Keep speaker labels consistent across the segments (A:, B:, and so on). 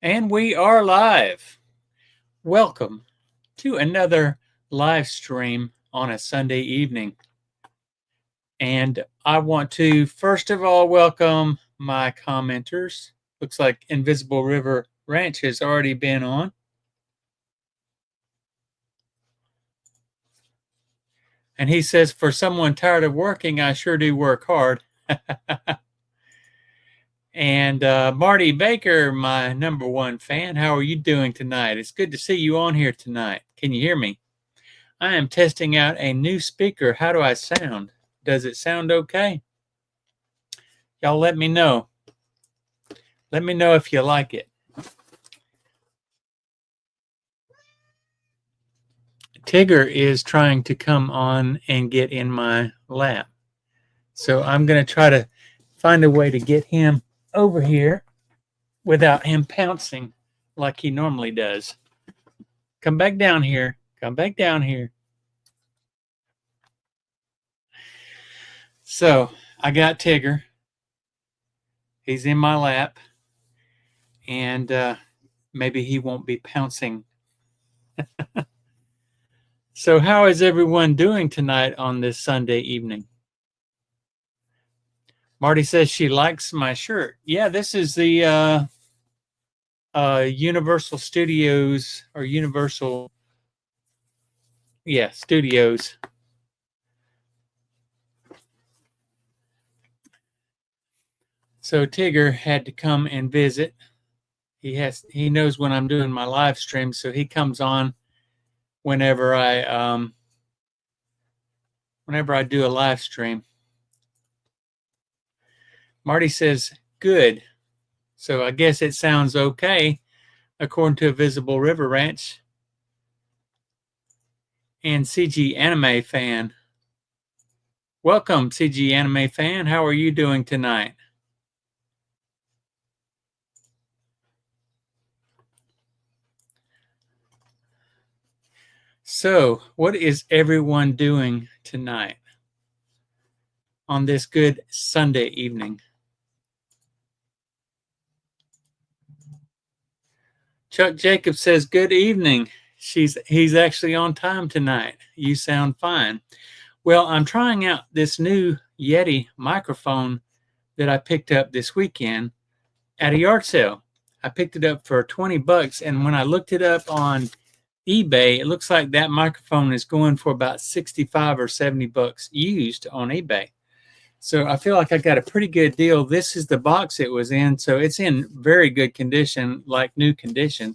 A: And we are live. Welcome to another live stream on a Sunday evening. And I want to first of all welcome my commenters. Looks like Invisible River Ranch has already been on. And he says, for someone tired of working, I sure do work hard. And Marty Baker, my #1 fan, how are you doing tonight? It's good to see you on here tonight. Can you hear me? I am testing out a new speaker. How do I sound? Does it sound okay? Y'all let me know. Let me know if you like it. Tigger is trying to come on and get in my lap. So I'm going to try to find a way to get him over here without him pouncing like he normally does. Come back down here. Come back down here. So I got Tigger. He's in my lap. And maybe he won't be pouncing. So how is everyone doing tonight on this Sunday evening? Marty says she likes my shirt. Yeah, this is the Universal Studios or Universal, Studios. So Tigger had to come and visit. He knows when I'm doing my live stream, so he comes on whenever I do a live stream. Marty says good. So I guess it sounds okay according to Visible River Ranch. And CG Anime Fan. Welcome, CG Anime Fan. How are you doing tonight? So, what is everyone doing tonight on this good Sunday evening? Chuck Jacobs says, good evening. He's actually on time tonight. You sound fine. Well, I'm trying out this new Yeti microphone that I picked up this weekend at a yard sale. I picked it up for $20, and when I looked it up on eBay, it looks like that microphone is going for about 65 or 70 bucks used on eBay. So I feel like I got a pretty good deal. This is the box it was in, so it's in very good condition, like new condition.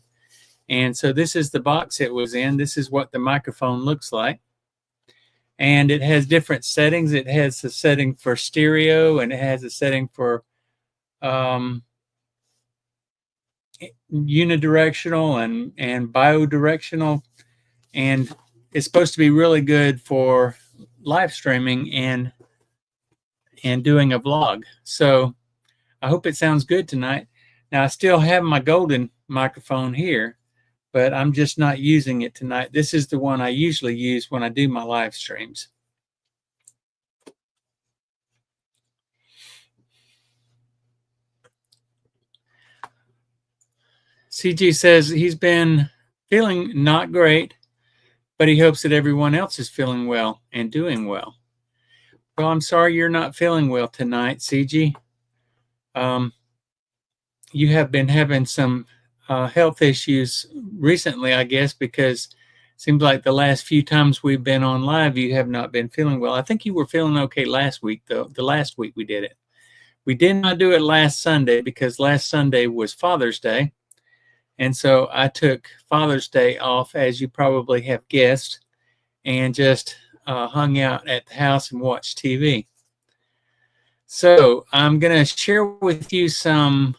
A: And so this is the box it was in. This is what the microphone looks like. And it has different settings. It has a setting for stereo, and it has a setting for unidirectional and bidirectional, and it's supposed to be really good for live streaming and doing a vlog. So I hope it sounds good tonight. Now I still have my golden microphone here, but I'm just not using it tonight. This is the one I usually use when I do my live streams. CG says he's been feeling not great, but he hopes that everyone else is feeling well and doing well. Well, I'm sorry you're not feeling well tonight, CG. You have been having some health issues recently, I guess, because it seems like the last few times we've been on live, you have not been feeling well. I think you were feeling okay last week, though. The last week we did it. We did not do it last Sunday because last Sunday was Father's Day. And so I took Father's Day off, as you probably have guessed, and just hung out at the house and watched TV. So I'm going to share with you some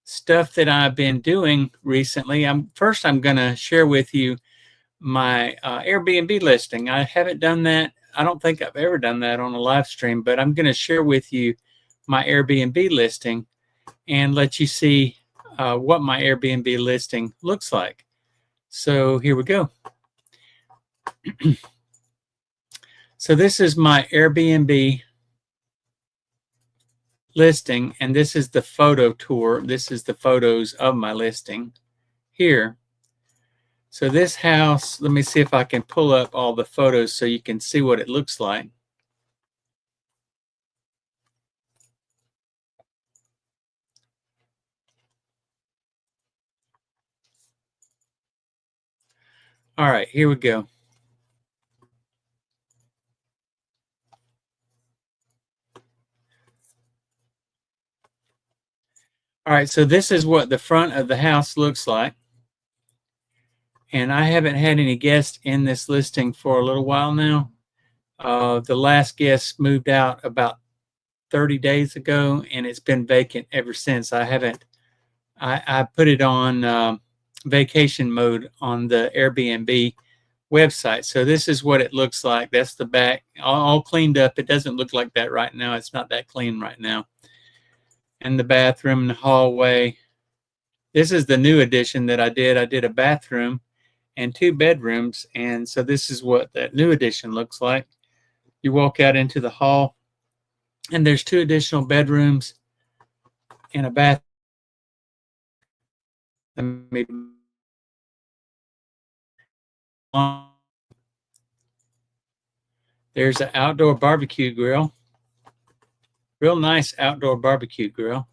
A: stuff that I've been doing recently. First, I'm going to share with you my Airbnb listing. I haven't done that. I don't think I've ever done that on a live stream, but I'm going to share with you my Airbnb listing and let you see what my Airbnb listing looks like. So here we go. So this is my Airbnb listing, and this is the photo tour. This is the photos of my listing here. So this house, let me see if I can pull up all the photos so you can see what it looks like. All right, here we go. All right, so this is what the front of the house looks like. And I haven't had any guests in this listing for a little while now. The last guest moved out about 30 days ago, and it's been vacant ever since. I put it on vacation mode on the Airbnb website. So this is what it looks like. That's the back, all cleaned up. It doesn't look like that right now. It's not that clean right now. And the bathroom and the hallway. This is the new addition that I did. I did a bathroom and 2 bedrooms. And so this is what that new addition looks like. You walk out into the hall, and there's 2 additional bedrooms and a bath. There's an outdoor barbecue grill. Real nice outdoor barbecue grill.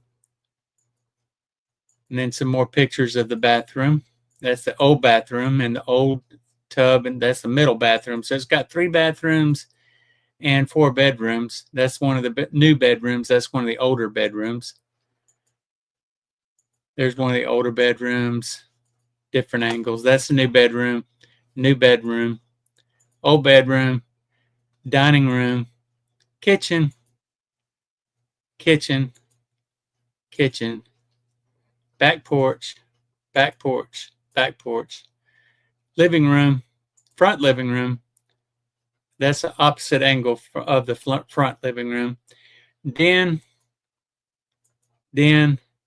A: And then some more pictures of the bathroom. That's the old bathroom and the old tub, and that's the middle bathroom. So it's got 3 bathrooms and 4 bedrooms. That's one of the new bedrooms. That's one of the older bedrooms. There's one of the older bedrooms, different angles. That's the new bedroom, old bedroom, dining room, kitchen, kitchen, kitchen, back porch, back porch, back porch, living room, front living room. That's the opposite angle of the front living room. Den,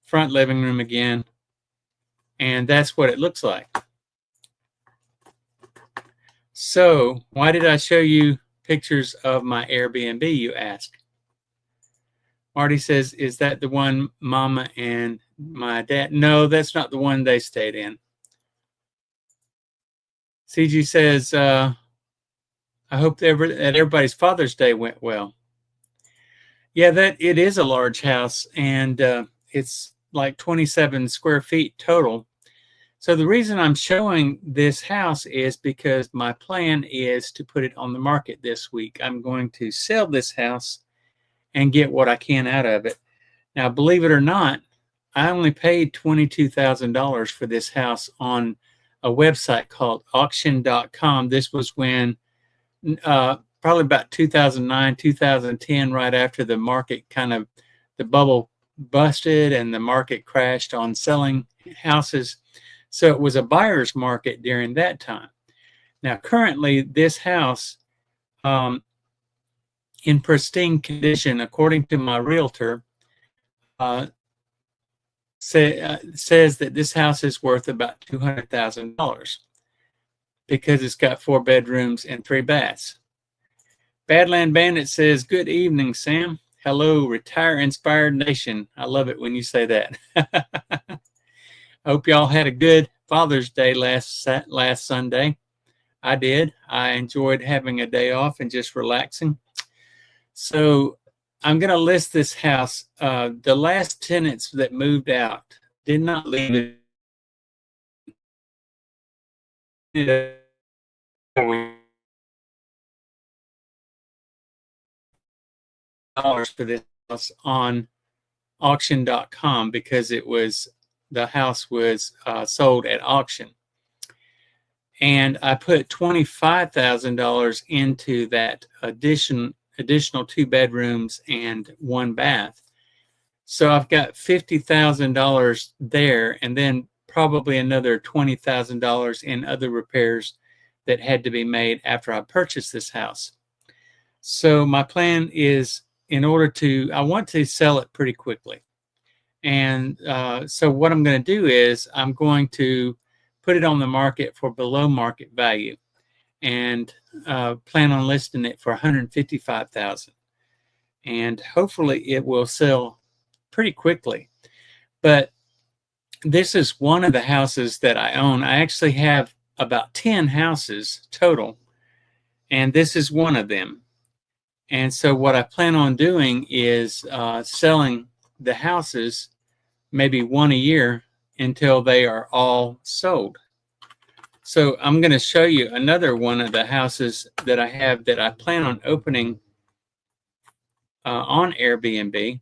A: front living room again. And that's what it looks like. So why did I show you pictures of my Airbnb, you ask? Marty says, is that the one Mama and my dad? No, that's not the one they stayed in. CG says, I hope that everybody's Father's Day went well. Yeah, it is a large house, and it's like 27 square feet total. So the reason I'm showing this house is because my plan is to put it on the market this week. I'm going to sell this house and get what I can out of it. Now, believe it or not, I only paid $22,000 for this house on a website called auction.com. This was when probably about 2009, 2010, right after the market the bubble busted and the market crashed on selling houses. So it was a buyer's market during that time. Now, currently, this house, in pristine condition, according to my realtor, says that this house is worth about $200,000 because it's got 4 bedrooms and 3 baths. Badland Bandit says, good evening, Sam. Hello, Retire Inspired Nation. I love it when you say that. I hope y'all had a good Father's Day last Sunday. I did. I enjoyed having a day off and just relaxing. So I'm going to list this house. The last tenants that moved out did not leave it. For this house on auction.com because the house was sold at auction. And I put $25,000 into that additional 2 bedrooms and 1 bath. So I've got $50,000 there, and then probably another $20,000 in other repairs that had to be made after I purchased this house. So my plan is, I want to sell it pretty quickly. And so what I'm going to do is I'm going to put it on the market for below market value and plan on listing it for $155,000. And hopefully it will sell pretty quickly. But this is one of the houses that I own. I actually have about 10 houses total, and this is one of them. And so what I plan on doing is selling the houses, maybe one a year, until they are all sold. So I'm going to show you another one of the houses that I have that I plan on opening on Airbnb.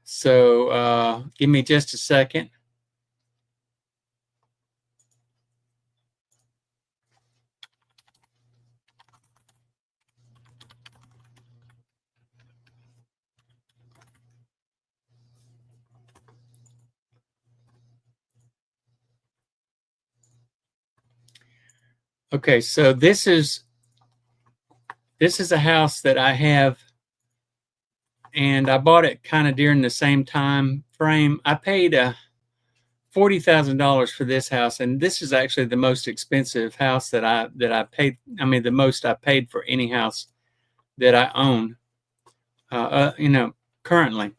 A: So give me just a second. Okay, so this is a house that I have, and I bought it kind of during the same time frame. I paid $40,000 for this house, and this is actually the most expensive house that I paid. I mean, the most I paid for any house that I own. Currently.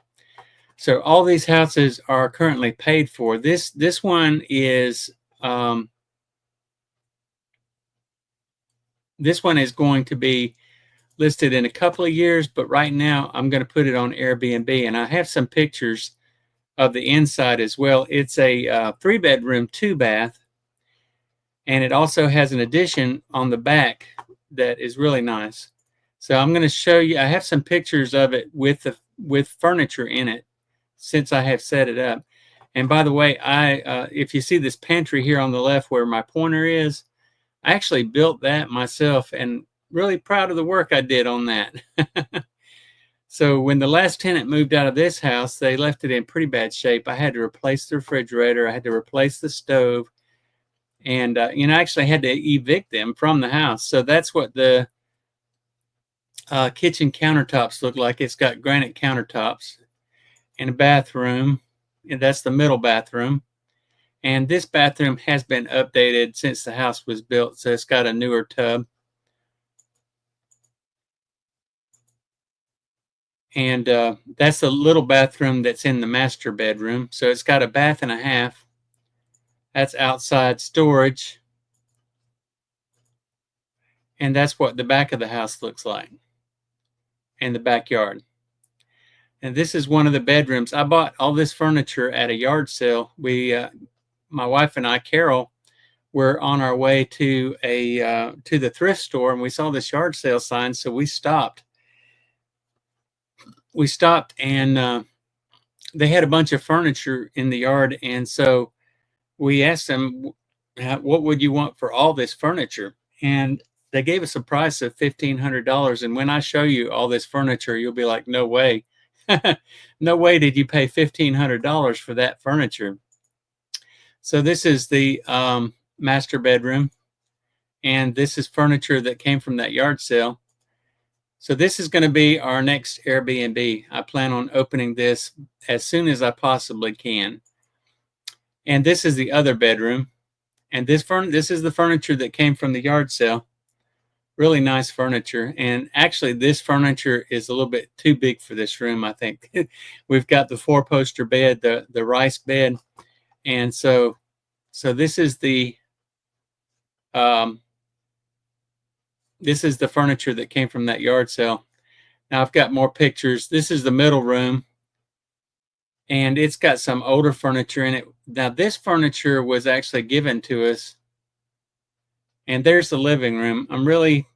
A: So all these houses are currently paid for. This one is this one is going to be listed in a couple of years, but right now I'm going to put it on Airbnb, and I have some pictures of the inside as well. It's a 3-bedroom, 2-bath, and it also has an addition on the back that is really nice. So I'm going to show you. I have some pictures of it with furniture in it since I have set it up. And by the way, if you see this pantry here on the left where my pointer is, I actually built that myself, and really proud of the work I did on that. So when the last tenant moved out of this house, they left it in pretty bad shape. I had to replace the refrigerator. I had to replace the stove, and I actually had to evict them from the house. So that's what the kitchen countertops look like. It's got granite countertops and a bathroom, and that's the middle bathroom. And this bathroom has been updated since the house was built, so it's got a newer tub. And that's the little bathroom that's in the master bedroom. So it's got a bath and a half. That's outside storage. And that's what the back of the house looks like, and the backyard. And this is one of the bedrooms. I bought all this furniture at a yard sale. My wife and I, Carol, were on our way to the thrift store, and we saw this yard sale sign, so we stopped. And they had a bunch of furniture in the yard, and so we asked them, what would you want for all this furniture? And they gave us a price of $1,500. And when I show you all this furniture, you'll be like, no way. No way did you pay $1,500 for that furniture. So this is the master bedroom, and this is furniture that came from that yard sale. So this is going to be our next Airbnb. I plan on opening this as soon as I possibly can. And this is the other bedroom. And this is the furniture that came from the yard sale. Really nice furniture. And actually, this furniture is a little bit too big for this room, I think. We've got the 4-poster bed, the rice bed. And so this is the furniture that came from that yard sale. Now I've got more pictures. This is the middle room, and it's got some older furniture in it. Now this furniture was actually given to us, and there's the living room. I'm really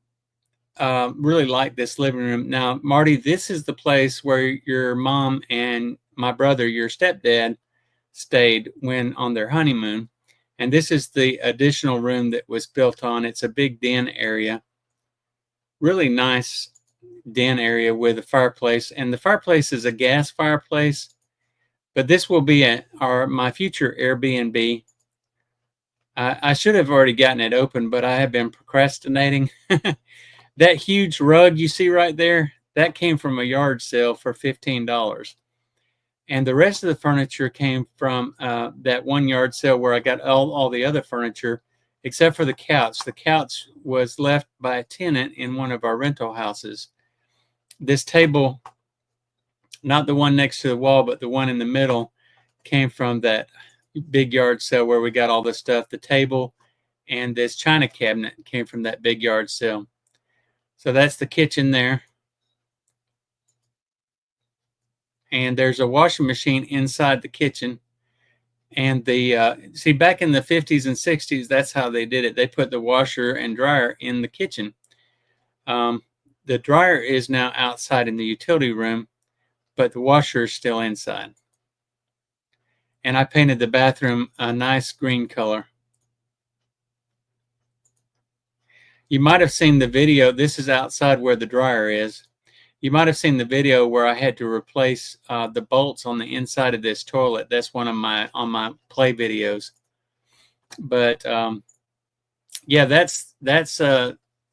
A: like this living room. Now, Marty, this is the place where your mom and my brother, your stepdad, stayed when on their honeymoon. And this is the additional room that was built on. It's a big den area. Really nice den area with a fireplace. And the fireplace is a gas fireplace. But this will be my future Airbnb. I should have already gotten it open, but I have been procrastinating. That huge rug you see right there, that came from a yard sale for $15. And the rest of the furniture came from that one yard sale where I got all the other furniture. except for the couch. The couch was left by a tenant in one of our rental houses. This table, not the one next to the wall, but the one in the middle, came from that big yard sale where we got all this stuff. The table and this china cabinet came from that big yard sale. So that's the kitchen there. And there's a washing machine inside the kitchen. And the see, back in the 50s and 60s, that's how they did it. They put the washer and dryer in the kitchen. The dryer is now outside in the utility room, but the washer is still inside. And I painted the bathroom a nice green color. You might have seen the video. This is outside where the dryer is. You might have seen the video where I had to replace the bolts on the inside of this toilet. That's one of my play videos. But yeah, that's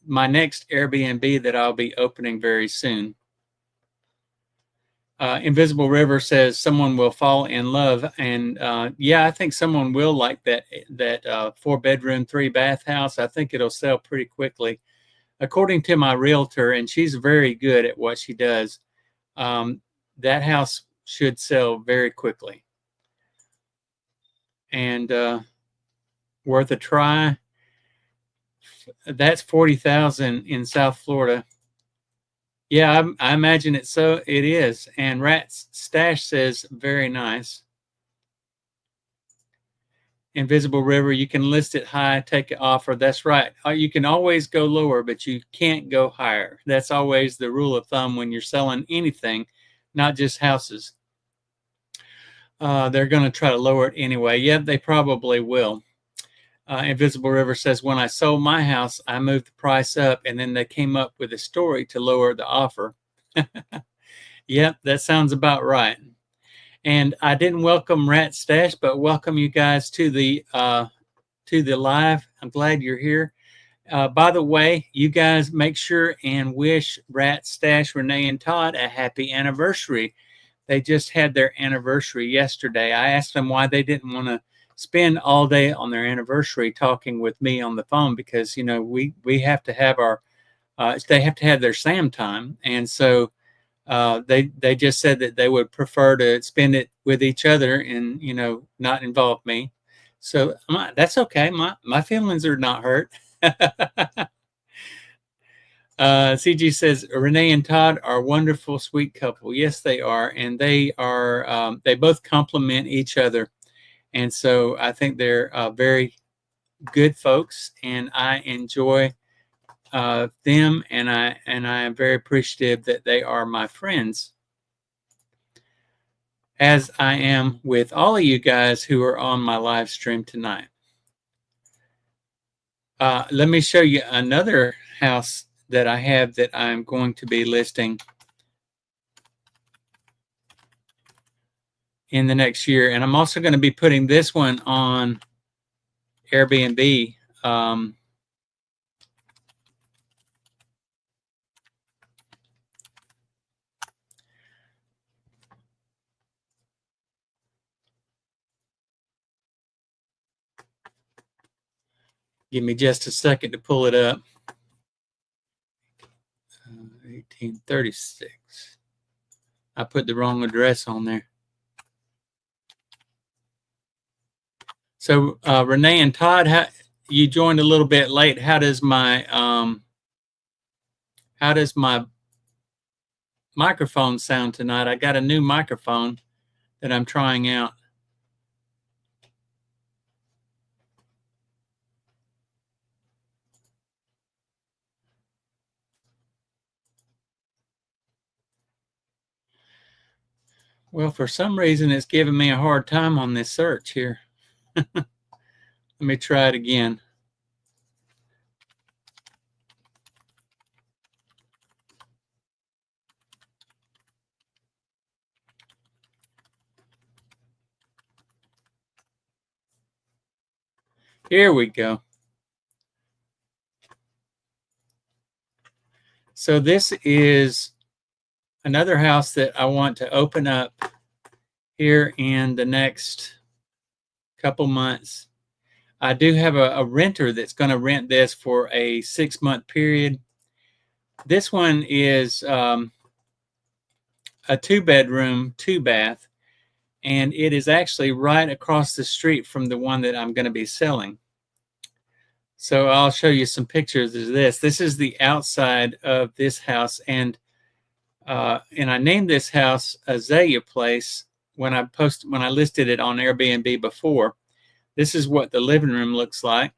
A: my next Airbnb that I'll be opening very soon. Invisible River says someone will fall in love, and yeah, I think someone will like that 4-bedroom, 3-bath house. I think it'll sell pretty quickly, according to my realtor, and she's very good at what she does. That house should sell very quickly, and worth a try. That's $40,000 in South Florida. Yeah, I imagine it. So it is. And Rat's Stash says, very nice. Invisible River, you can list it high, take an offer. That's right. You can always go lower, but you can't go higher. That's always the rule of thumb when you're selling anything, not just houses. They're going to try to lower it anyway. Yeah, they probably will. Invisible River says, when I sold my house, I moved the price up, and then they came up with a story to lower the offer. Yep, that sounds about right. And I didn't welcome Rat Stash, but welcome you guys to the live. I'm glad you're here. By the way, you guys make sure and wish Rat Stash, Renee, and Todd a happy anniversary. They just had their anniversary yesterday. I asked them why they didn't want to spend all day on their anniversary talking with me on the phone, because you know we have to have our they have to have their Sam time, and so they just said that they would prefer to spend it with each other and not involve me. So that's okay. My feelings are not hurt. CG says Renee and Todd are a wonderful, sweet couple. Yes, they are, and they are. They both complement each other. And so I think they're very good folks, and I enjoy them, and I am very appreciative that they are my friends, as I am with all of you guys who are on my live stream tonight. Let me show you another house that I have that I'm going to be listing in the next year. And I'm also going to be putting this one on Airbnb. Give me just a second to pull it up. 1836. I put the wrong address on there. So Renee and Todd, you joined a little bit late. How does my microphone sound tonight? I got a new microphone that I'm trying out. Well, for some reason, it's giving me a hard time on this search here. Let me try it again. Here we go. So this is another house that I want to open up here in the next couple months. I do have a renter that's going to rent this for a 6-month period. This one is a 2-bedroom, 2-bath, and it is actually right across the street from the one that I'm going to be selling. So I'll show you some pictures of this. This is the outside of this house, and I named this house Azalea Place when I listed it on Airbnb before. This is what the living room looks like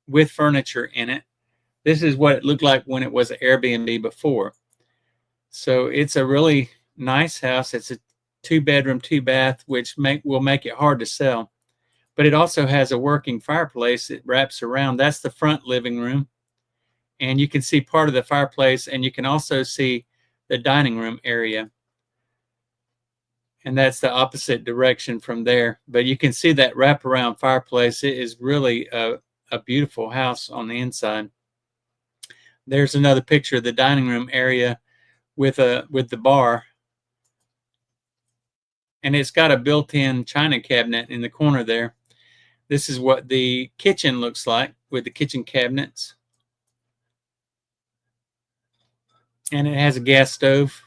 A: with furniture in it. This is what it looked like when it was an Airbnb before. So it's a really nice house. It's a 2-bedroom, 2-bath, which will make it hard to sell. But it also has a working fireplace that wraps around. That's the front living room. And you can see part of the fireplace, and you can also see the dining room area. And that's the opposite direction from there. But you can see that wraparound fireplace. It is really a beautiful house on the inside. There's another picture of the dining room area with the bar. And it's got a built-in china cabinet in the corner there. This is what the kitchen looks like with the kitchen cabinets. And it has a gas stove.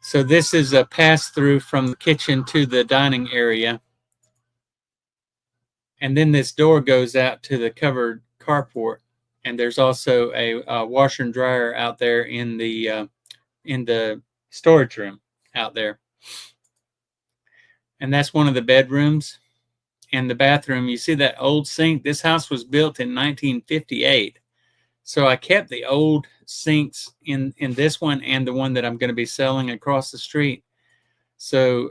A: So this is a pass-through from the kitchen to the dining area. And then this door goes out to the covered carport. And there's also a washer and dryer out there in the storage room out there. And that's one of the bedrooms. And the bathroom, you see that old sink? This house was built in 1958. So I kept the old sinks in this one and the one that I'm going to be selling across the street. So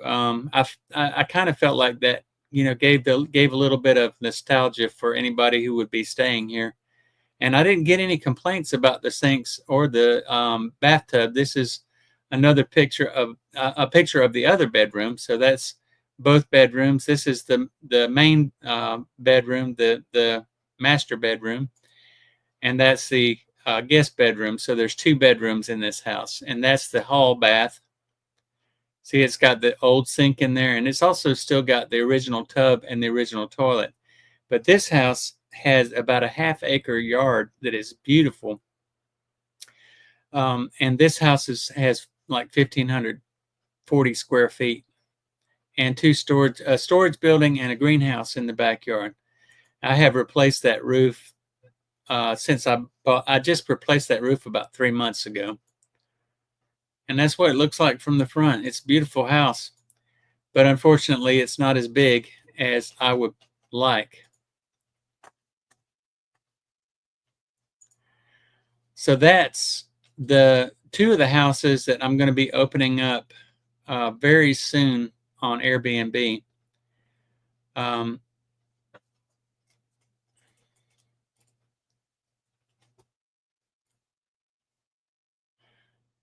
A: I kind of felt like that, gave a little bit of nostalgia for anybody who would be staying here. And I didn't get any complaints about the sinks or the bathtub. This is another picture of the other bedroom. So that's both bedrooms. This is the main bedroom, the master bedroom, and that's the guest bedroom. So there's 2 bedrooms in this house, and that's the hall bath. See, it's got the old sink in there, and it's also still got the original tub and the original toilet. But this house has about a half-acre yard that is beautiful. And this house has like 1,540 square feet. And a storage building and a greenhouse in the backyard. I have replaced that roof since I just replaced that roof about 3 months ago. And that's what it looks like from the front. It's a beautiful house, but unfortunately it's not as big as I would like. So that's the 2 of the houses that I'm going to be opening up very soon on Airbnb.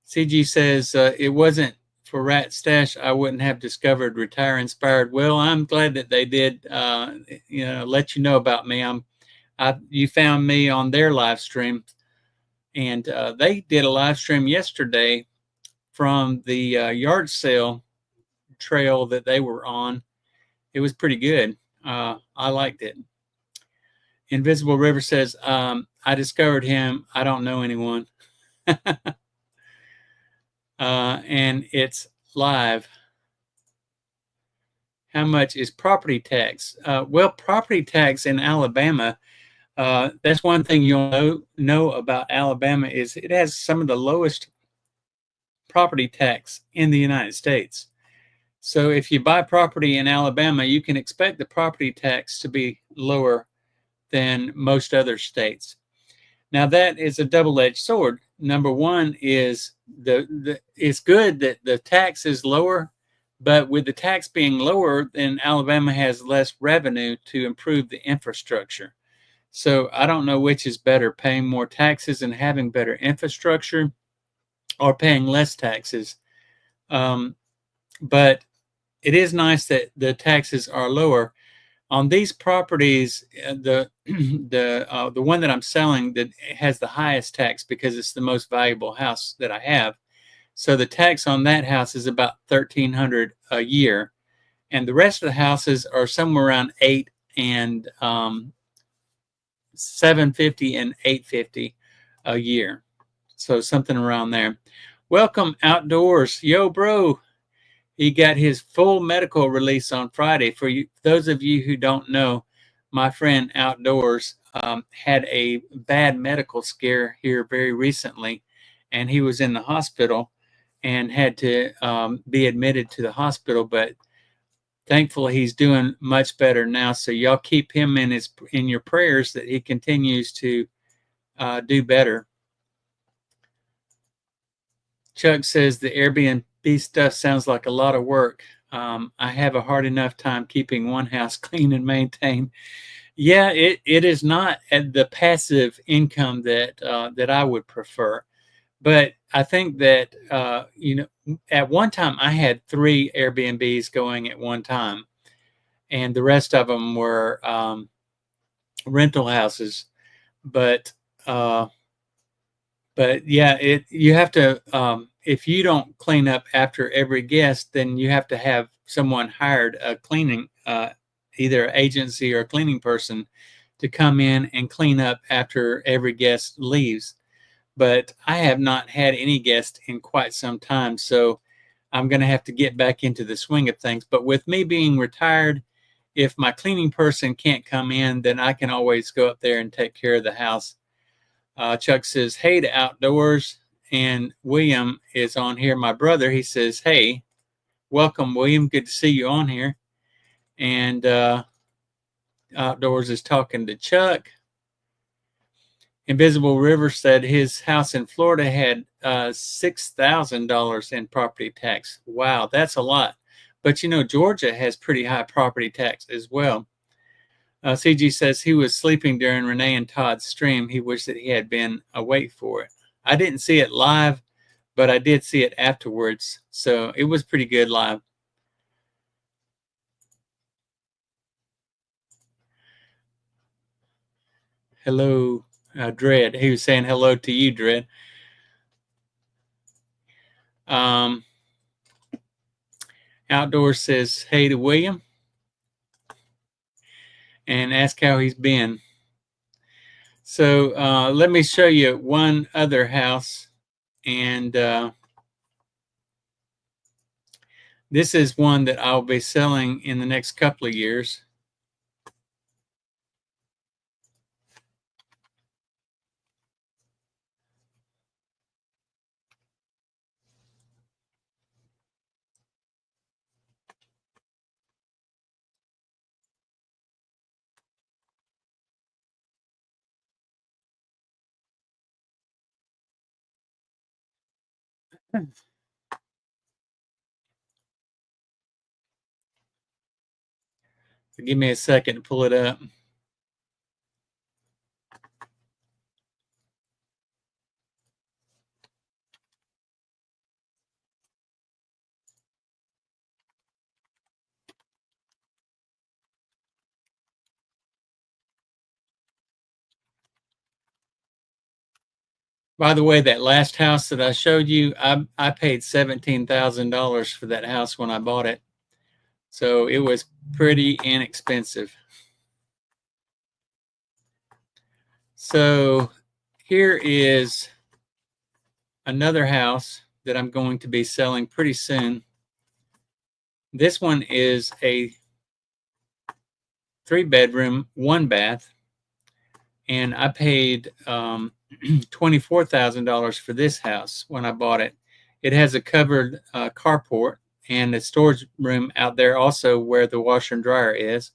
A: CG says, it wasn't for Rat Stash, I wouldn't have discovered Retire Inspired. Well, I'm glad that they did, let you know about me. You found me on their live stream, and they did a live stream yesterday from the yard sale trail that they were on. It was pretty good. I liked it. Invisible River says, I discovered him. I don't know anyone. And it's live. How much is property tax? Well, property tax in Alabama, that's one thing you'll know about Alabama is it has some of the lowest property tax in the United States. So if you buy property in Alabama, you can expect the property tax to be lower than most other states. Now that is a double-edged sword. Number one is it's good that the tax is lower, but with the tax being lower, then Alabama has less revenue to improve the infrastructure. So I don't know which is better, paying more taxes and having better infrastructure, or paying less taxes. But it is nice that the taxes are lower. On these properties, the one that I'm selling that has the highest tax because it's the most valuable house that I have. So the tax on that house is about $1,300 a year, and the rest of the houses are somewhere around 8 and 750 and 850 a year. So something around there. Welcome Outdoors. Yo, bro. He got his full medical release on Friday. For you, those of you who don't know, my friend Outdoors had a bad medical scare here very recently, and he was in the hospital and had to be admitted to the hospital. But thankfully, he's doing much better now. So y'all keep him in your prayers that he continues to do better. Chuck says the Airbnb stuff sounds like a lot of work. I have a hard enough time keeping one house clean and maintained. Yeah, it is not the passive income that I would prefer. But I think that at one time I had 3 Airbnbs going at one time, and the rest of them were rental houses. But yeah, you have to if you don't clean up after every guest, then you have to have someone hired, a cleaning either agency or a cleaning person, to come in and clean up after every guest leaves. But I have not had any guests in quite some time, so I'm going to have to get back into the swing of things. But with me being retired, if my cleaning person can't come in, then I can always go up there and take care of the house. Chuck says, hey to Outdoors. And William is on here, my brother. He says, hey, welcome, William. Good to see you on here. And Outdoors is talking to Chuck. Invisible River said his house in Florida had $6,000 in property tax. Wow, that's a lot. But Georgia has pretty high property tax as well. CG says he was sleeping during Renee and Todd's stream. He wished that he had been awake for it. I didn't see it live, but I did see it afterwards. So it was pretty good live. Hello, Dread. He was saying hello to you, Dread. Outdoors says hey to William and ask how he's been. So let me show you one other house. And this is one that I'll be selling in the next couple of years. So give me a second to pull it up. By the way, that last house that I showed you, I paid $17,000 for that house when I bought it. So it was pretty inexpensive. So here is another house that I'm going to be selling pretty soon. This one is a 3-bedroom, 1-bath, and I paid $24,000 for this house when I bought it. It has a covered carport and a storage room out there also where the washer and dryer is.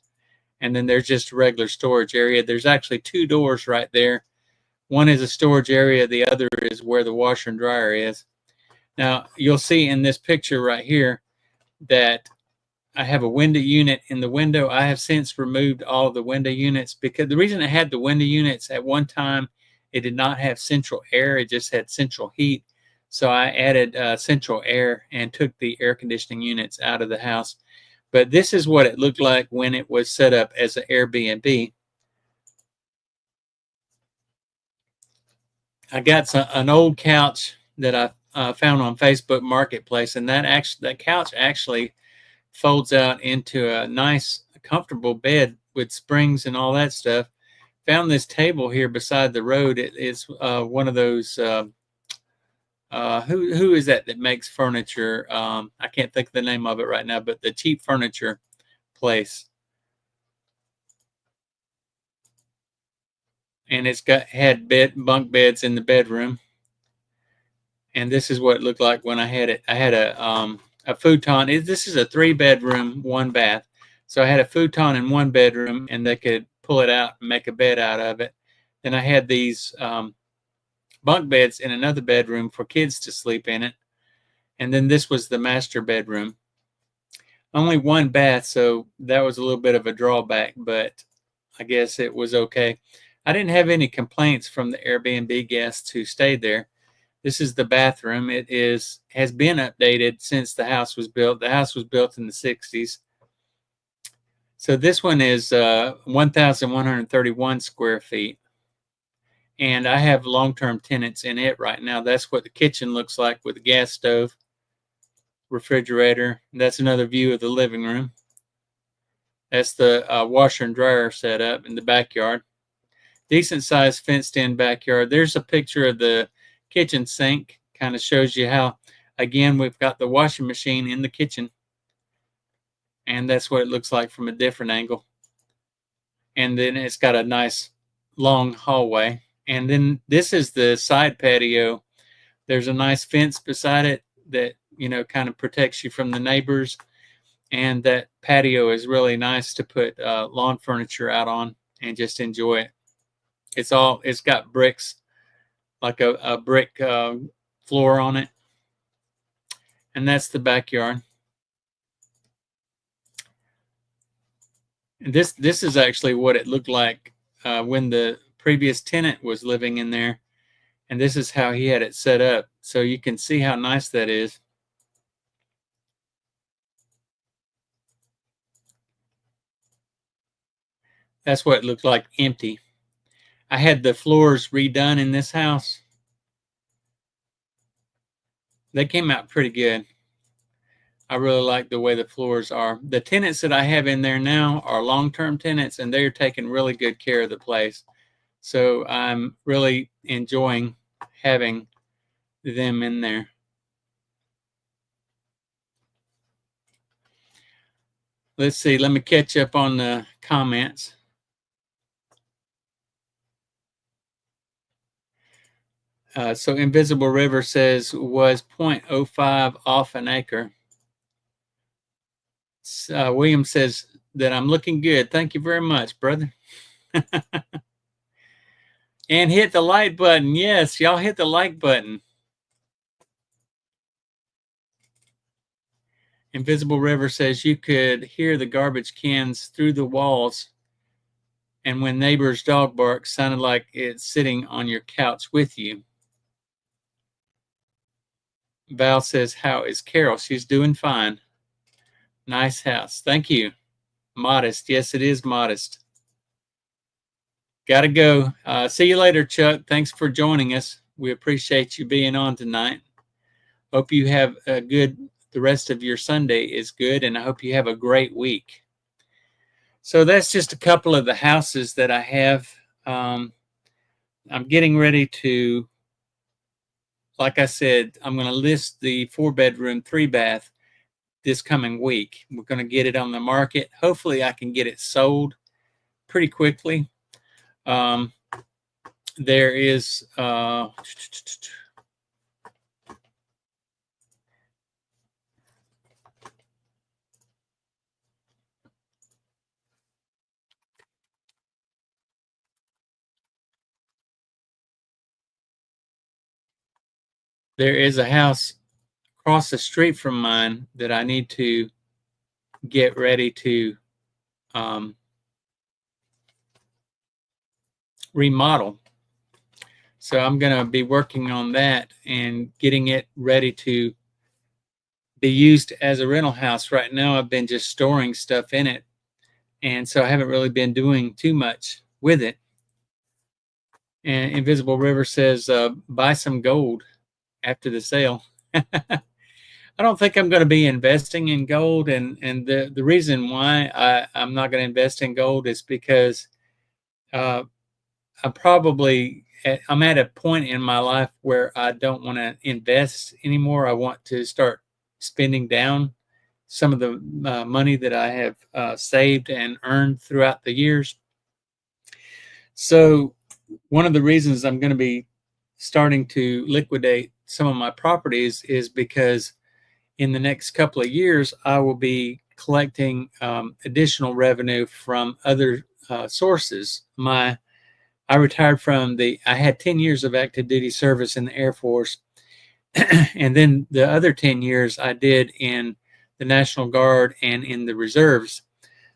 A: And then there's just a regular storage area. There's actually 2 doors right there. One is a storage area. The other is where the washer and dryer is. Now, you'll see in this picture right here that I have a window unit in the window. I have since removed all of the window units because the reason it had the window units at one time, it did not have central air. It just had central heat. So I added central air and took the air conditioning units out of the house. But this is what it looked like when it was set up as an Airbnb. I got an old couch that I found on Facebook Marketplace, and that couch actually folds out into a nice, comfortable bed with springs and all that stuff. Found this table here beside the road. It's one of those. Who is that makes furniture? I can't think of the name of it right now, but the cheap furniture place. And it's had bunk beds in the bedroom. And this is what it looked like when I had it. I had a futon. This is a 3-bedroom, 1 bath. So I had a futon in one bedroom, and they could pull it out and make a bed out of it. Then I had these bunk beds in another bedroom for kids to sleep in it. And then this was the master bedroom. Only 1 bath, so that was a little bit of a drawback, but I guess it was okay. I didn't have any complaints from the Airbnb guests who stayed there. This is the bathroom. It has been updated since the house was built. The house was built in the 60s. So this one is 1,131 square feet. And I have long-term tenants in it right now. That's what the kitchen looks like with the gas stove, refrigerator. That's another view of the living room. That's the washer and dryer set up in the backyard. Decent sized fenced in backyard. There's a picture of the kitchen sink. Kind of shows you how, again, we've got the washing machine in the kitchen. And that's what it looks like from a different angle. And then it's got a nice long hallway. And then this is the side patio. There's a nice fence beside it that, kind of protects you from the neighbors. And that patio is really nice to put lawn furniture out on and just enjoy it. It's got bricks, like a brick floor on it. And that's the backyard. And this is actually what it looked like when the previous tenant was living in there. And this is how he had it set up. So you can see how nice that is. That's what it looked like empty. I had the floors redone in this house. They came out pretty good. I really like the way the floors are. The tenants that I have in there now are long-term tenants, and they're taking really good care of the place. So I'm really enjoying having them in there. Let's see. Let me catch up on the comments. So Invisible River says was 0.05 off an acre. William says that I'm looking good. Thank you very much, brother. And hit the like button. Yes, y'all hit the like button. Invisible River says you could hear the garbage cans through the walls, and when neighbor's dog barks, sounded like it's sitting on your couch with you. Val says, how is Carol? She's doing fine. Nice house. Thank you. Modest. Yes, it is modest. Gotta go. See you later, Chuck. Thanks for joining us. We appreciate you being on tonight. Hope you have the rest of your Sunday is good, and I hope you have a great week. So that's just a couple of the houses that I have. I'm getting ready to, like I said, I'm going to list the 4-bedroom, 3-bath this coming week. We're going to get it on the market. Hopefully I can get it sold pretty quickly. There is a house across the street from mine that I need to get ready to remodel. So I'm going to be working on that and getting it ready to be used as a rental house. Right now I've been just storing stuff in it, and so I haven't really been doing too much with it. And Invisible River says buy some gold after the sale. I don't think I'm going to be investing in gold, and the reason why I'm not going to invest in gold is because uh, I'm at a point in my life where I don't want to invest anymore. I want to start spending down some of the money that I have saved and earned throughout the years. So one of the reasons I'm going to be starting to liquidate some of my properties is because in the next couple of years, I will be collecting additional revenue from other sources. I retired I had 10 years of active duty service in the Air Force. And then the other 10 years I did in the National Guard and in the reserves.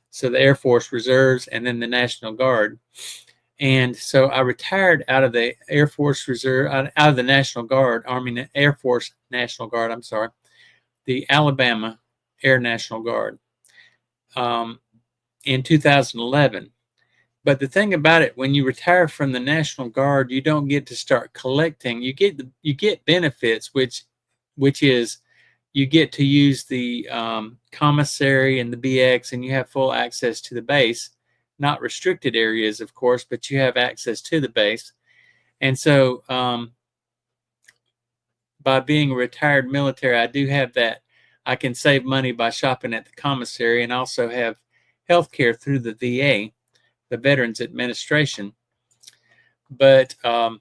A: So the Air Force Reserves and then the National Guard. And so I retired out of the Air Force Reserve, out of the National Guard, Army Air Force National Guard, I'm sorry, the Alabama Air National Guard in 2011. But the thing about it, when you retire from the National Guard, you don't get to start collecting. You get benefits, which is you get to use the commissary and the BX, and you have full access to the base, not restricted areas, of course, but you have access to the base. And so, by being a retired military, I do have that. I can save money by shopping at the commissary, and also have health care through the VA, the Veterans Administration. But I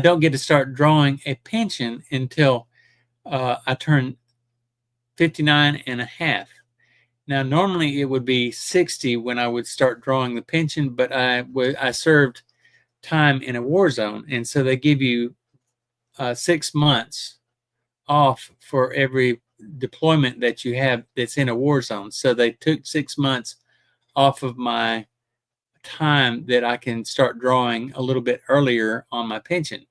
A: don't get to start drawing a pension until I turn 59 and a half. Now, normally it would be 60 when I would start drawing the pension, but I served time in a war zone, and so they give you 6 months off for every deployment that you have that's in a war zone. So they took 6 months off of my time that I can start drawing a little bit earlier on my pension.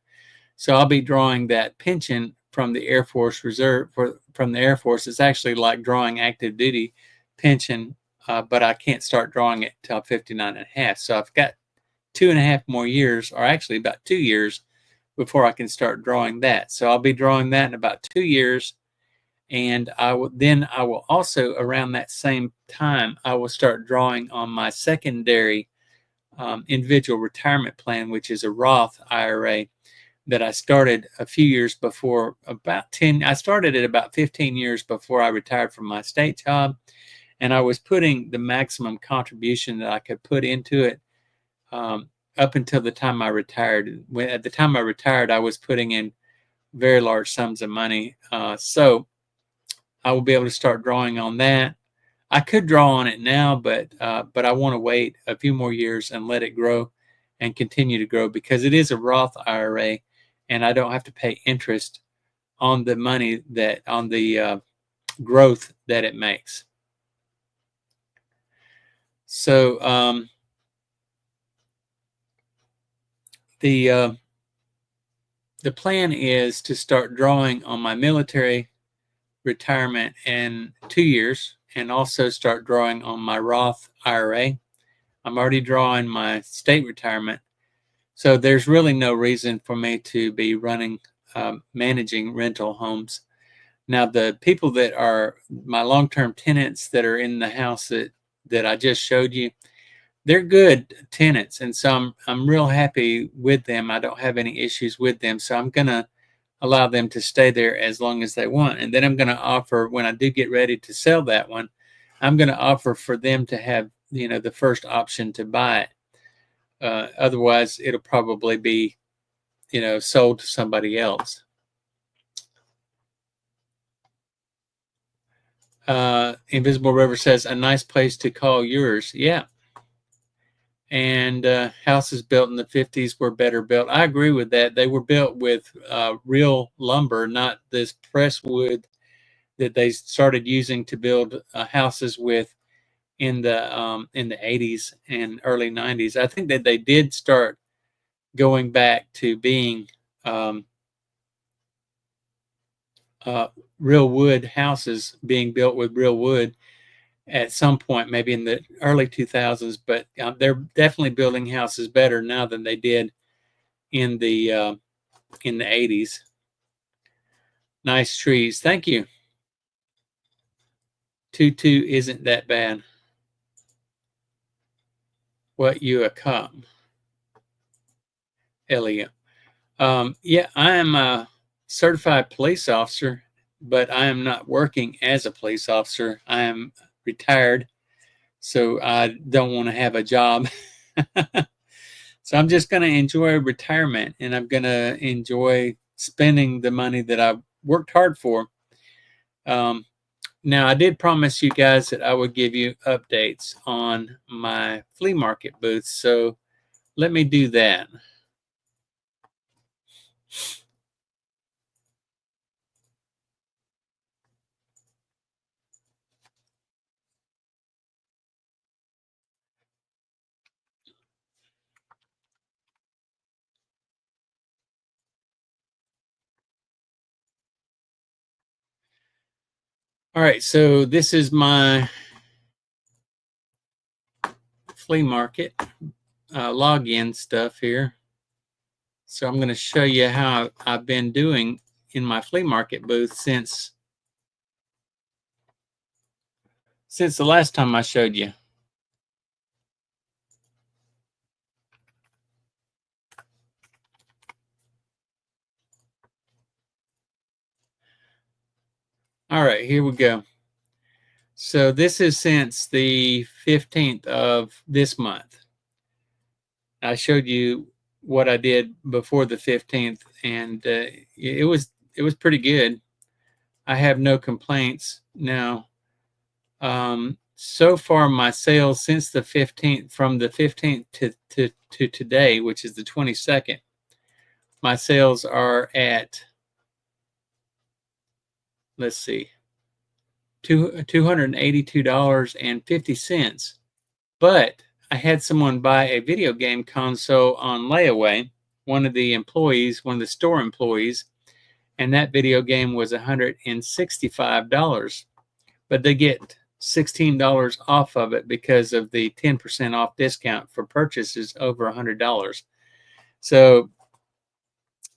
A: So I'll be drawing that pension from the Air Force Reserve from the Air Force. It's actually like drawing active duty pension, but I can't start drawing it till 59 and a half. So I've got 2.5 more years, or actually about 2 years, before I can start drawing that. So I'll be drawing that in about 2 years. And I will also, around that same time, I will start drawing on my secondary individual retirement plan, which is a Roth IRA that I started a few years before. I started it about 15 years before I retired from my state job, and I was putting the maximum contribution that I could put into it up until the time I retired. At the time I retired, I was putting in very large sums of money, so I will be able to start drawing on that. I could draw on it now, but I want to wait a few more years and let it grow and continue to grow, because it is a Roth IRA, and I don't have to pay interest on the money on the growth that it makes. So the plan is to start drawing on my military retirement in 2 years, and also start drawing on my Roth IRA. I'm already drawing my state retirement, so there's really no reason for me to be managing rental homes. Now, the people that are my long-term tenants that are in the house that I just showed you, they're good tenants, and so I'm real happy with them. I don't have any issues with them, so I'm gonna allow them to stay there as long as they want. And then I'm going to offer, when I do get ready to sell that one, I'm going to offer for them to have, the first option to buy it. Otherwise, it'll probably be, sold to somebody else. Invisible River says, a nice place to call yours. Yeah. And houses built in the 50s were better built. I agree with that. They were built with real lumber, not this press wood that they started using to build houses with in the 80s and early 90s. I think that they did start going back to being real wood houses, being built with real wood at some point, maybe in the early 2000s. But they're definitely building houses better now than they did in the 80s. Nice trees. Thank you. 2-2 isn't that bad. What you a come, Elliot? Yeah, I am a certified police officer, but I am not working as a police officer. I am retired, so I don't want to have a job. So I'm just going to enjoy retirement, and I'm going to enjoy spending the money that I've worked hard for. Um, Now, I did promise you guys that I would give you updates on my flea market booth, so let me do that. All right, so this is my flea market login stuff here. So I'm going to show you how I've been doing in my flea market booth since the last time I showed you. All right, here we go. So this is since the 15th of this month. I showed you what I did before the 15th, and it was pretty good. I have no complaints now. So far, my sales since the 15th, from the 15th to today, which is the 22nd, my sales are at, let's see, $282.50. But I had someone buy a video game console on layaway, one of the employees, one of the store employees, and that video game was $165. But they get $16 off of it because of the 10% off discount for purchases over $100. So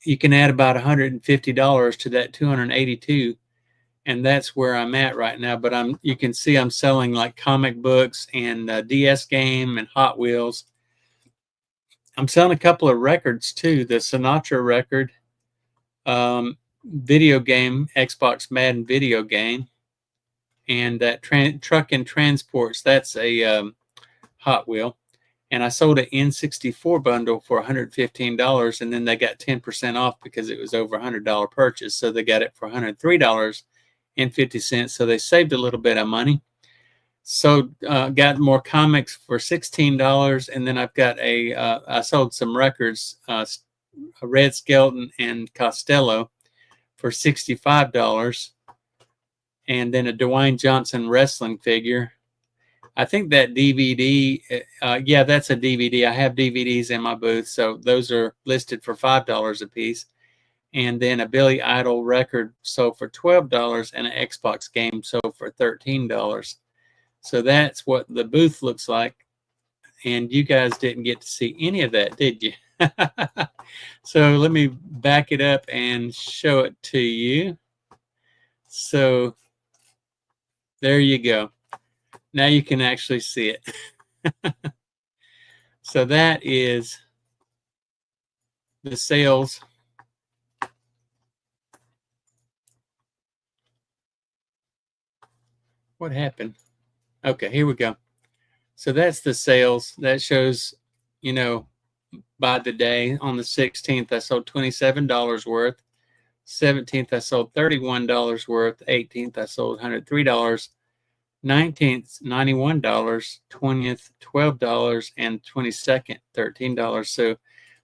A: you can add about $150 to that 282, and that's where I'm at right now. But you can see I'm selling like comic books and DS game and Hot Wheels. I'm selling a couple of records too. The Sinatra record, video game, Xbox Madden video game, and that truck and transports. That's a Hot Wheel. And I sold an N64 bundle for $115, and then they got 10% off because it was over $100 purchase. So they got it for $103.50. So they saved a little bit of money. So got more comics for $16, and then I've got I sold some records, Red Skelton and Costello for $65, and then a Dwayne Johnson wrestling figure. I think that DVD, yeah, that's a DVD. I have DVDs in my booth, so those are listed for $5 a piece. And then a Billy Idol record sold for $12, and an Xbox game sold for $13. So that's what the booth looks like. And you guys didn't get to see any of that, did you? So let me back it up and show it to you. So there you go. Now you can actually see it. So that is the sales. What happened? Okay, here we go. So that's the sales. That shows, you know, by the day. On the 16th, I sold $27 worth. 17th, I sold $31 worth. 18th, I sold $103. 19th, $91. 20th, $12. And 22nd, $13. So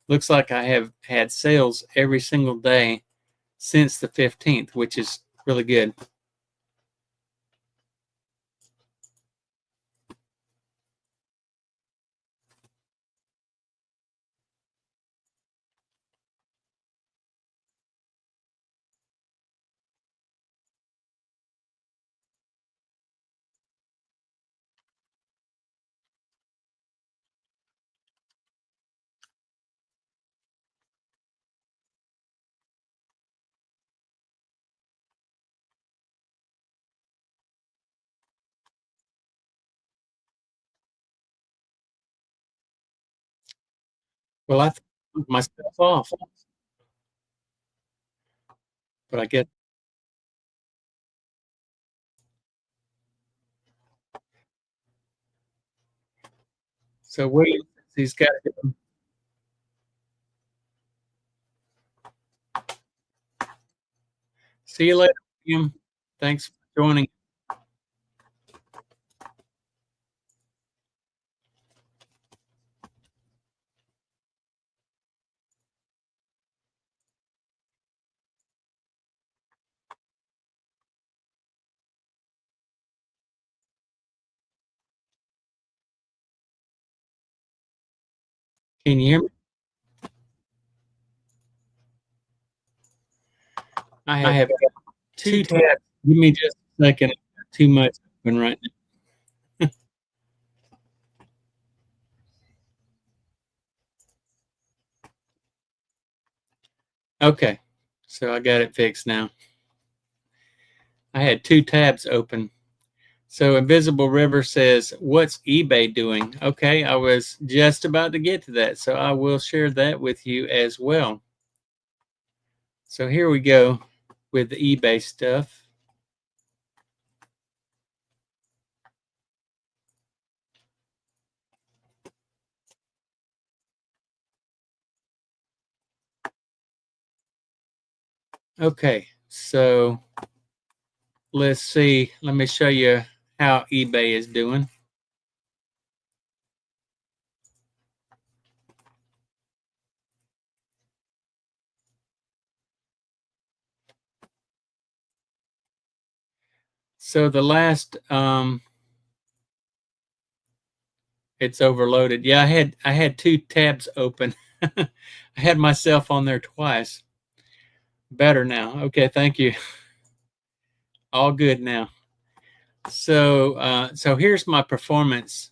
A: looks like I have had sales every single day since the 15th, which is really good. Well, I took myself off, but I guess so. William, he's got to see you later, William. Thanks for joining. Can you hear me? I have got two tabs. Give me just a second. I've got too much open right now. Okay, so I got it fixed now. I had two tabs open. So Invisible River says, "What's eBay doing?" Okay, I was just about to get to that, so I will share that with you as well. So here we go with the eBay stuff. Okay, so let's see. Let me show you how eBay is doing. So the last it's overloaded. Yeah, I had two tabs open. I had myself on there twice. Better now. Okay, thank you. All good now. So here's my performance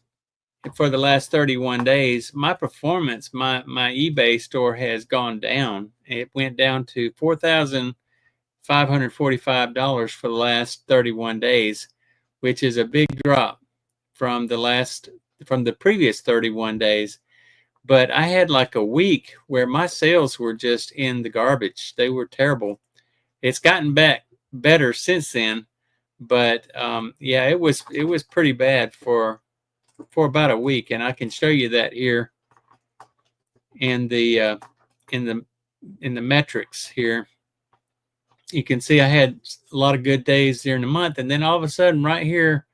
A: for the last 31 days. My performance, my eBay store has gone down. It went down to $4,545 for the last 31 days, which is a big drop from the previous 31 days. But I had like a week where my sales were just in the garbage. They were terrible. It's gotten back better since then, but yeah, it was pretty bad for about a week, and I can show you that here in the in the in the metrics here. You can see I had a lot of good days during the month, and then all of a sudden, right here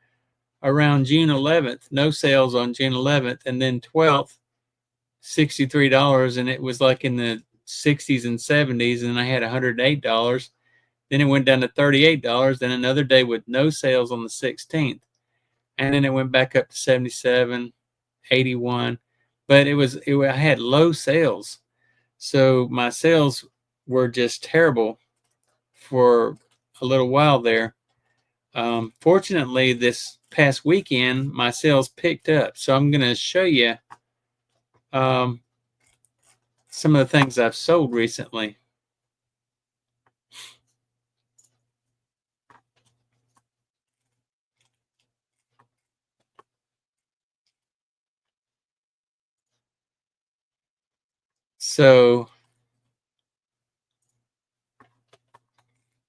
A: around June 11th, no sales on June 11th, and then 12th, $63, and it was like in the 60s and 70s, and I had $108. Then it went down to $38. Then another day with no sales on the 16th, and then it went back up to 77, 81. But I had low sales, so my sales were just terrible for a little while there. Fortunately, this past weekend, my sales picked up. So I'm going to show you um, some of the things I've sold recently. So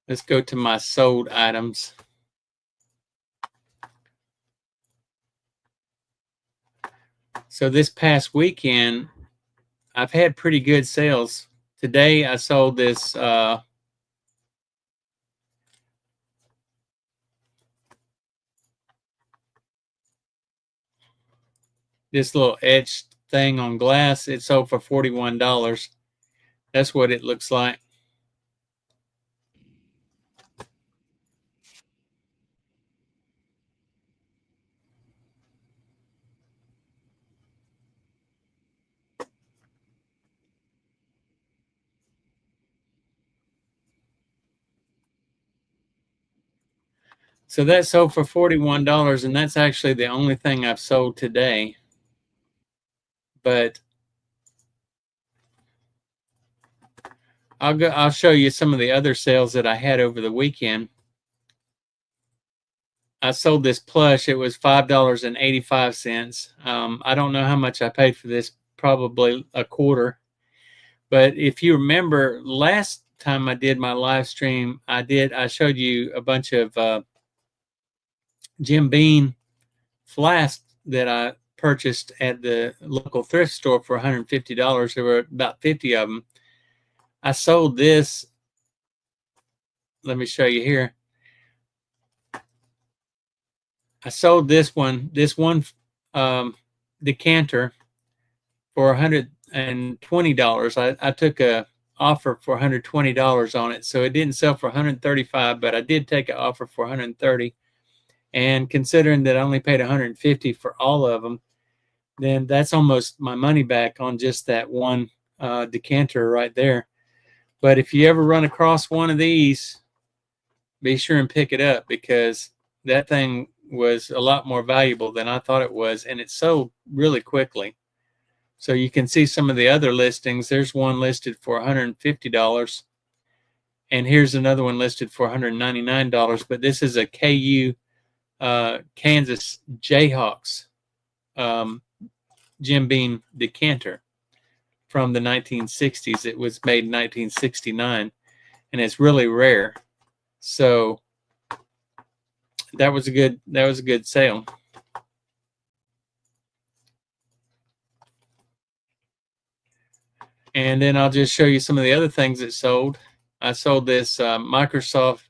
A: let's go to my sold items. So this past weekend, I've had pretty good sales. Today I sold this little etched thing on glass. It sold for $41. That's what it looks like. So that sold for $41, and that's actually the only thing I've sold today. But I'll show you some of the other sales that I had over the weekend. I sold this plush. It was $5.85. I don't know how much I paid for this probably a quarter. But if you remember last time I did my live stream, I showed you a bunch of Jim Beam flasks that I purchased at the local thrift store for $150. There were about 50 of them. I sold this. Let me show you here. I sold this one decanter for $120. I took a offer for $120 on it, so it didn't sell for $135, but I did take an offer for $130. And considering that I only paid $150 for all of them, then that's almost my money back on just that one decanter right there. But if you ever run across one of these, be sure and pick it up, because that thing was a lot more valuable than I thought it was, and it sold really quickly. So you can see some of the other listings. There's one listed for $150, and here's another one listed for $199. But this is a KU Kansas Jayhawks Jim Beam decanter from the 1960s. It was made in 1969, and it's really rare. So that was a good sale. And then I'll just show you some of the other things that sold. I sold this Microsoft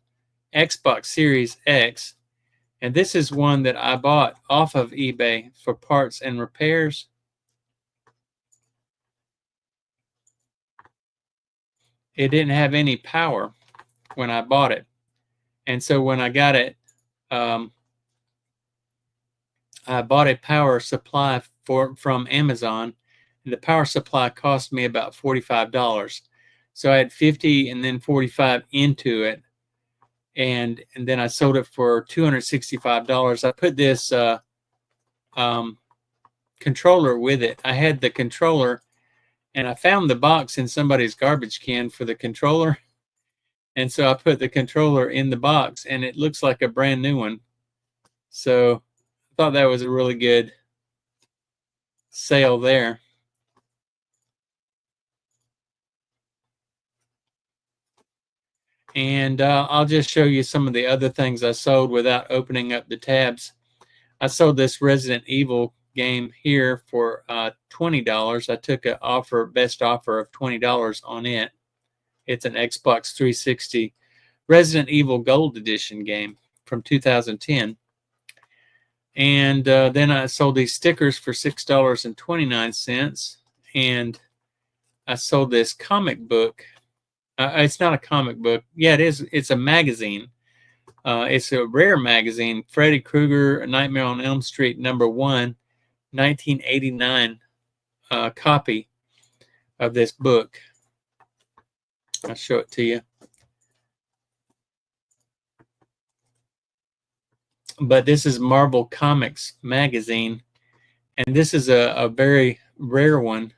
A: Xbox Series X, and this is one that I bought off of eBay for parts and repairs. It didn't have any power when I bought it, and so when I got it, I bought a power supply from Amazon. The power supply cost me about $45. So I had 50 and then 45 into it. And then I sold it for $265. I put this controller with it. I had the controller, and I found the box in somebody's garbage can for the controller. And so I put the controller in the box, and it looks like a brand new one. So I thought that was a really good sale there. And I'll just show you some of the other things I sold without opening up the tabs. I sold this Resident Evil game here for $20. I took an best offer of $20 on it. It's an Xbox 360 Resident Evil Gold Edition game from 2010. And then I sold these stickers for $6.29. And I sold this comic book. It's not a comic book. Yeah, it is. It's a magazine. It's a rare magazine. Freddy Krueger, A Nightmare on Elm Street, #1, 1989 copy of this book. I'll show it to you. But this is Marvel Comics magazine, and this is a very rare one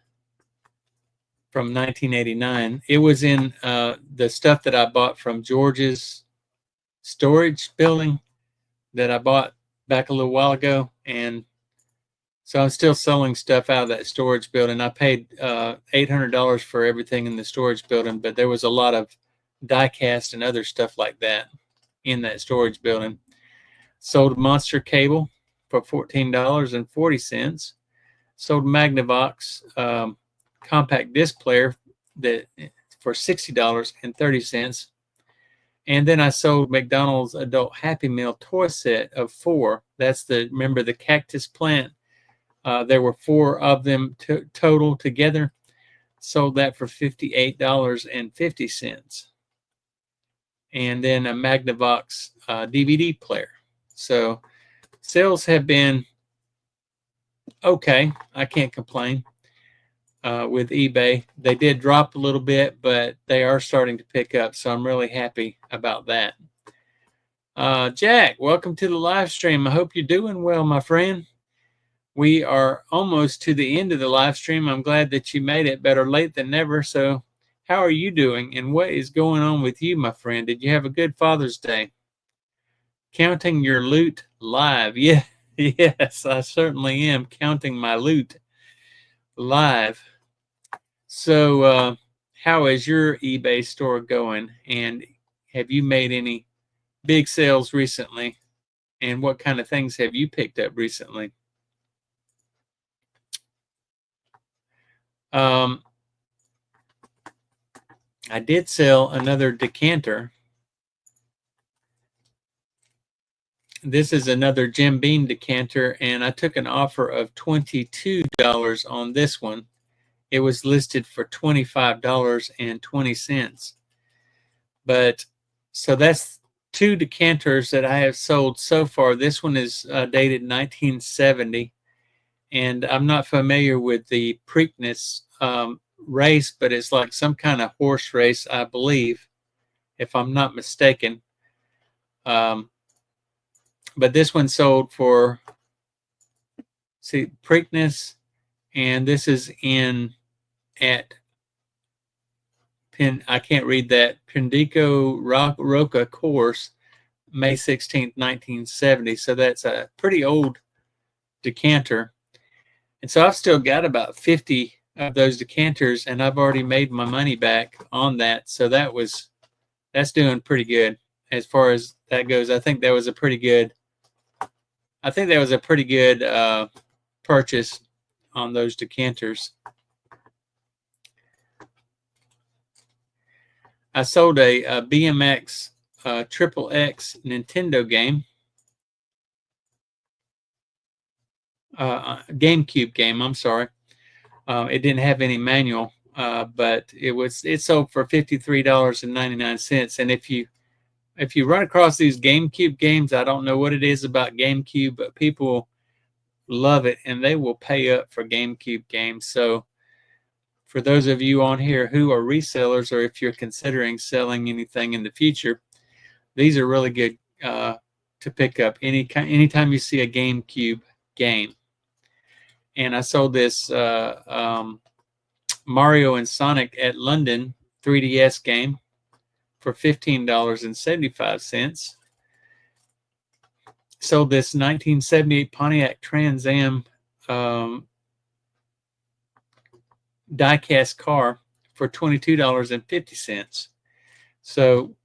A: from 1989. It was in the stuff that I bought from George's storage building that I bought back a little while ago. And so I'm still selling stuff out of that storage building. I paid $800 for everything in the storage building, but there was a lot of die cast and other stuff like that in that storage building. Sold Monster Cable for $14.40. Sold Magnavox compact disc player for $60.30. And then I sold McDonald's adult Happy Meal toy set of 4. That's remember the cactus plant? There were 4 of them total together. Sold that for $58.50. And then a Magnavox DVD player. So sales have been okay. I can't complain. With eBay, they did drop a little bit, but they are starting to pick up, so I'm really happy about that. Jack, welcome to the live stream. I hope you're doing well, my friend. We are almost to the end of the live stream. I'm glad that you made it. Better late than never. So how are you doing, and what is going on with you, my friend? Did you have a good Father's Day? Counting your loot live. Yeah, yes, I certainly am counting my loot. live. So, how is your eBay store going? And have you made any big sales recently? And what kind of things have you picked up recently? Um, I did sell another decanter. This is another Jim Beam decanter, and I took an offer of $22 on this one. It was listed for $25.20. But so that's two decanters that I have sold so far. This one is dated 1970, and I'm not familiar with the Preakness race, but it's like some kind of horse race, I believe, if I'm not mistaken. But this one sold for, see, Preakness, and this is in at I can't read that, Pendico Roca course, May 16th, 1970. So that's a pretty old decanter. And so I've still got about 50 of those decanters, and I've already made my money back on that. So that's doing pretty good as far as that goes. I think that was a pretty good purchase on those decanters. I sold a BMX Triple X Nintendo game, GameCube game. I'm sorry, it didn't have any manual, but it sold for $53.99. And if you run across these GameCube games, I don't know what it is about GameCube, but people love it and they will pay up for GameCube games. So for those of you on here who are resellers, or if you're considering selling anything in the future, these are really good to pick up anytime you see a GameCube game. And I sold this Mario and Sonic at London 3DS game for $15.75. Sold this 1978 Pontiac Trans Am die-cast car for $22.50. So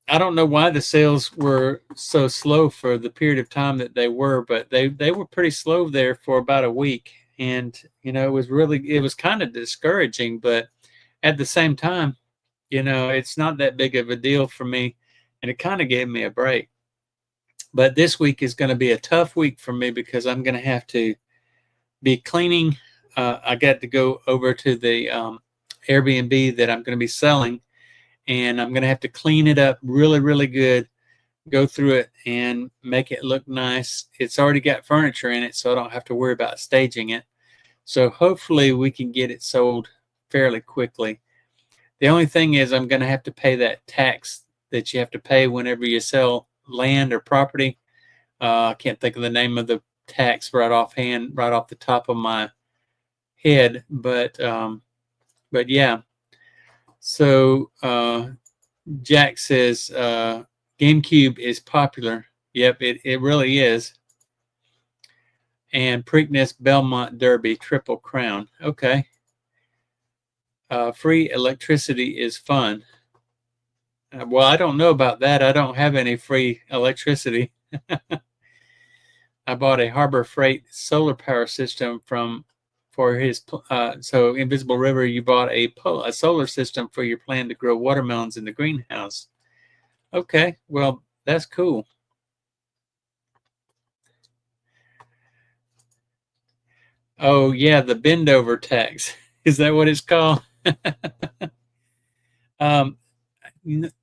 A: I don't know why the sales were so slow for the period of time that they were, but they were pretty slow there for about a week. And, it was kind of discouraging, but at the same time, it's not that big of a deal for me, and it kind of gave me a break. But this week is going to be a tough week for me because I'm going to have to be cleaning. I got to go over to the Airbnb that I'm going to be selling, and I'm going to have to clean it up really, really good, go through it and make it look nice. It's already got furniture in it, so I don't have to worry about staging it. So hopefully we can get it sold fairly quickly. The only thing is I'm going to have to pay that tax that you have to pay whenever you sell land or property. I can't think of the name of the tax right off the top of my head, but yeah. So Jack says GameCube is popular. Yep, it really is. And Preakness Belmont Derby Triple Crown. Okay. Free electricity is fun. Well, I don't know about that. I don't have any free electricity. I bought a Harbor Freight solar power system for his. So Invisible River, you bought a solar system for your plan to grow watermelons in the greenhouse. Okay, well, that's cool. Oh yeah, the bend over tax. Is that what it's called?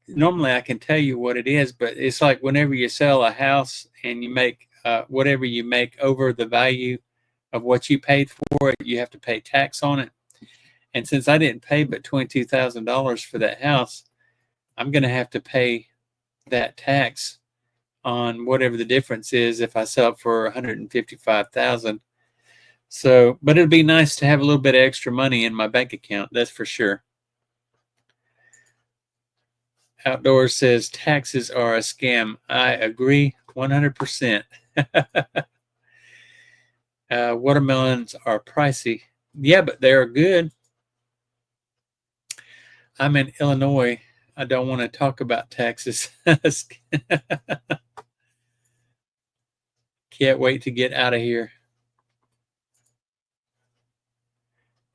A: Normally I can tell you what it is, but it's like whenever you sell a house and you make whatever you make over the value of what you paid for it, you have to pay tax on it. And since I didn't pay but $22,000 for that house, I'm going to have to pay that tax on whatever the difference is if I sell it for $155,000. So, but it'd be nice to have a little bit of extra money in my bank account. That's for sure. Outdoors says taxes are a scam. I agree 100%. Watermelons are pricey. Yeah, but they're good. I'm in Illinois. I don't want to talk about taxes. Can't wait to get out of here.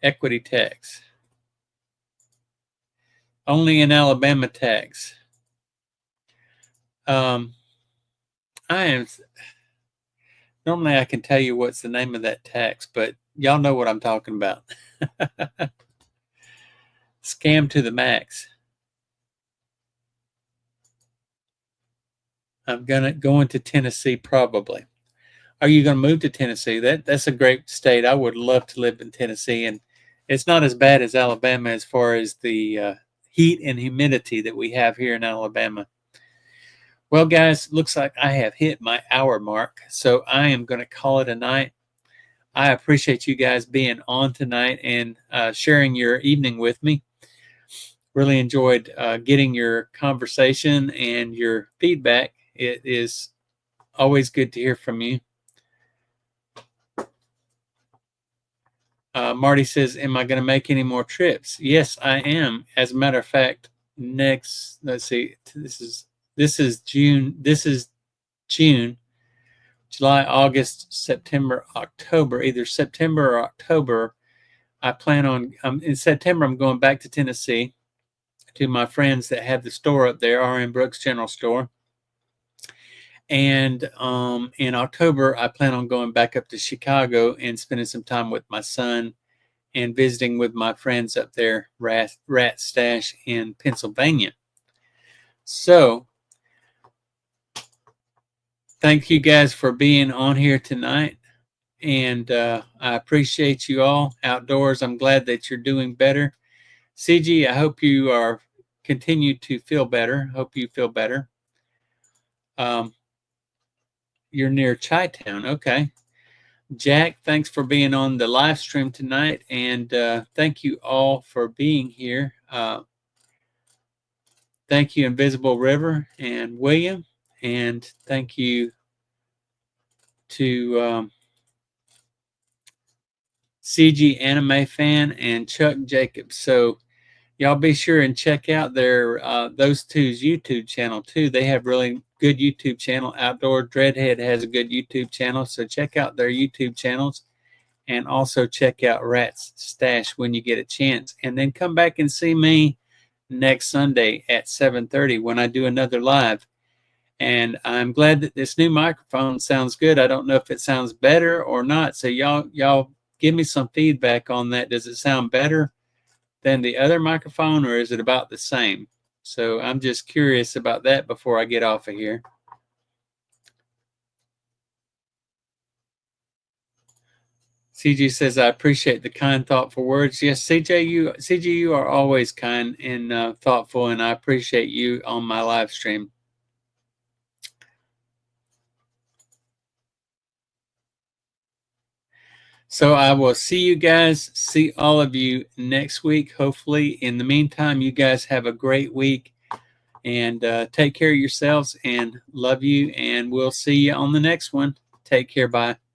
A: Equity tax. Only in Alabama tax. I am normally I can tell you what's the name of that tax, but y'all know what I'm talking about. Scam to the max. I'm going to Tennessee probably. Are you going to move to Tennessee? That's a great state. I would love to live in Tennessee, and it's not as bad as Alabama as far as the heat and humidity that we have here in Alabama. Well, guys, looks like I have hit my hour mark, so I am going to call it a night. I appreciate you guys being on tonight and sharing your evening with me. Really enjoyed getting your conversation and your feedback. It is always good to hear from you. Marty says, am I going to make any more trips? Yes, I am. As a matter of fact, let's see, this is June. This is June, July, August, September, October, either September or October. I plan on, in September, I'm going back to Tennessee to my friends that have the store up there, R.M. Brooks General Store. And in October, I plan on going back up to Chicago and spending some time with my son and visiting with my friends up there, Rat Stash in Pennsylvania. So, thank you guys for being on here tonight. And I appreciate you all outdoors. I'm glad that you're doing better. CG, I hope you are continue to feel better. Hope you feel better. You're near Chi-Town. Okay. Jack, thanks for being on the live stream tonight. And thank you all for being here. Thank you, Invisible River and William. And thank you to CG Anime Fan and Chuck Jacobs. So y'all be sure and check out their those two's YouTube channel too. They have really good YouTube channel. Outdoor Dreadhead has a good YouTube channel, so check out their YouTube channels, and also check out Rat's Stash when you get a chance. And then come back and see me next Sunday at 7:30 when I do another live. And I'm glad that this new microphone sounds good. I don't know if it sounds better or not. So y'all give me some feedback on that. Does it sound better than the other microphone, or is it about the same? So I'm just curious about that before I get off of here. CG says, I appreciate the kind, thoughtful words. Yes, CG, you are always kind and thoughtful, and I appreciate you on my live stream. So I will see you guys, see all of you next week, hopefully. In the meantime, you guys have a great week, and take care of yourselves, and love you, and we'll see you on the next one. Take care. Bye.